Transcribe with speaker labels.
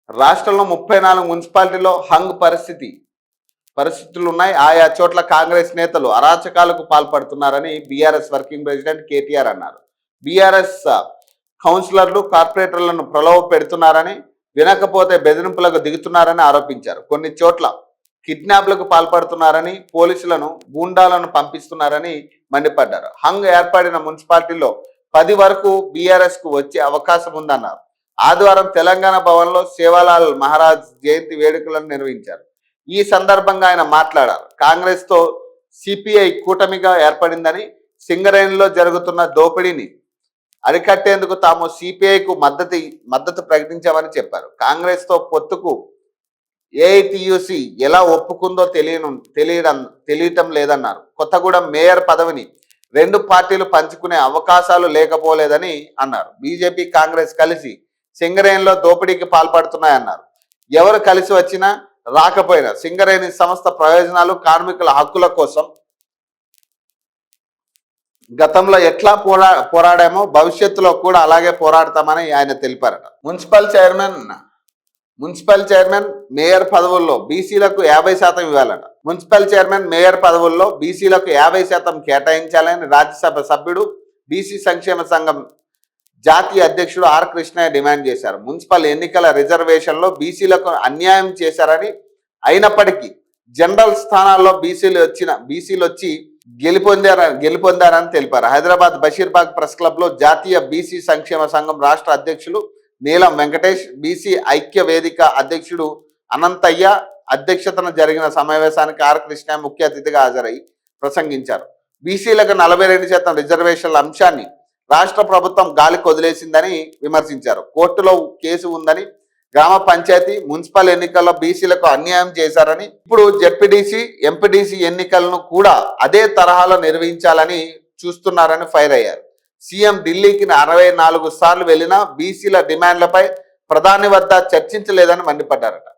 Speaker 1: రాష్ట్రంలో 34 మున్సిపాలిటీలో హంగ్ పరిస్థితులు ఉన్నాయి. ఆయా చోట్ల కాంగ్రెస్ నేతలు అరాచకాలకు పాల్పడుతున్నారని బీఆర్ఎస్ వర్కింగ్ ప్రెసిడెంట్ కేటీఆర్ అన్నారు. బీఆర్ఎస్ కౌన్సిలర్లు కార్పొరేటర్లను ప్రలోభ పెడుతున్నారని, వినకపోతే బెదిరింపులకు దిగుతున్నారని ఆరోపించారు. కొన్ని చోట్ల కిడ్నాప్లకు పాల్పడుతున్నారని, పోలీసులను గూండాలను పంపిస్తున్నారని మండిపడ్డారు. హంగ్ ఏర్పడిన మున్సిపాలిటీలో 10 వరకు బీఆర్ఎస్ కు వచ్చే అవకాశం ఉందన్నారు. ఆదివారం తెలంగాణ భవన్లో సేవాలాల్ మహారాజ్ జయంతి వేడుకలను నిర్వహించారు. ఈ సందర్భంగా ఆయన మాట్లాడారు. కాంగ్రెస్ తో సిపిఐ కూటమిగా ఏర్పడిందని, సింగరేణిలో జరుగుతున్న దోపిడీని అరికట్టేందుకు తాము సిపిఐకు మద్దతు ప్రకటించామని చెప్పారు. కాంగ్రెస్ తో పొత్తుకు ఏఐటియుసి ఎలా ఒప్పుకుందో తెలియటం లేదన్నారు. కొత్తగూడెం మేయర్ పదవిని 2 పార్టీలు పంచుకునే అవకాశాలు లేకపోలేదని అన్నారు. బీజేపీ కాంగ్రెస్ కలిసి సింగరేణిలో దోపిడీకి పాల్పడుతున్నాయన్నారు. ఎవరు కలిసి వచ్చినా రాకపోయినా సింగరేణి సంస్థ ప్రయోజనాలు, కార్మికుల హక్కుల కోసం గతంలో ఎట్లా పోరాడామో భవిష్యత్తులో కూడా అలాగే పోరాడతామని ఆయన తెలిపారట. మున్సిపల్ చైర్మన్ మేయర్ పదవుల్లో బీసీలకు 50% ఇవ్వాలట. మున్సిపల్ చైర్మన్ మేయర్ పదవుల్లో బీసీలకు 50% కేటాయించాలని రాజ్యసభ సభ్యుడు, బీసీ సంక్షేమ సంఘం జాతీయ అధ్యక్షుడు ఆర్ కృష్ణయ్య డిమాండ్ చేశారు. మున్సిపల్ ఎన్నికల రిజర్వేషన్లో బీసీలకు అన్యాయం చేశారని, అయినప్పటికీ జనరల్ స్థానాల్లో బీసీలు వచ్చి గెలుపొందారని తెలిపారు. హైదరాబాద్ బషీర్బాగ్ ప్రెస్ క్లబ్ లో జాతీయ బీసీ సంక్షేమ సంఘం రాష్ట్ర అధ్యక్షులు నీలం వెంకటేష్, బీసీ ఐక్య వేదిక అధ్యక్షుడు అనంతయ్య అధ్యక్షతన జరిగిన సమావేశానికి ఆర్ కృష్ణయ్య ముఖ్య అతిథిగా హాజరై ప్రసంగించారు. బీసీలకు 42% రిజర్వేషన్ల అంశాన్ని రాష్ట్ర ప్రభుత్వం గాలికి వదిలేసిందని విమర్శించారు. కోర్టులో కేసు ఉందని, గ్రామ పంచాయతీ, మున్సిపల్ ఎన్నికల్లో బీసీలకు అన్యాయం చేశారని, ఇప్పుడు జెడ్పీటీసీ, ఎంపీటీసీ ఎన్నికలను కూడా అదే తరహాలో నిర్వహించాలని చూస్తున్నారని ఫైర్ అయ్యారు. సీఎం ఢిల్లీకి 64 సార్లు వెళ్లినా బీసీల డిమాండ్లపై ప్రధాని వద్ద చర్చించలేదని మండిపడ్డారట.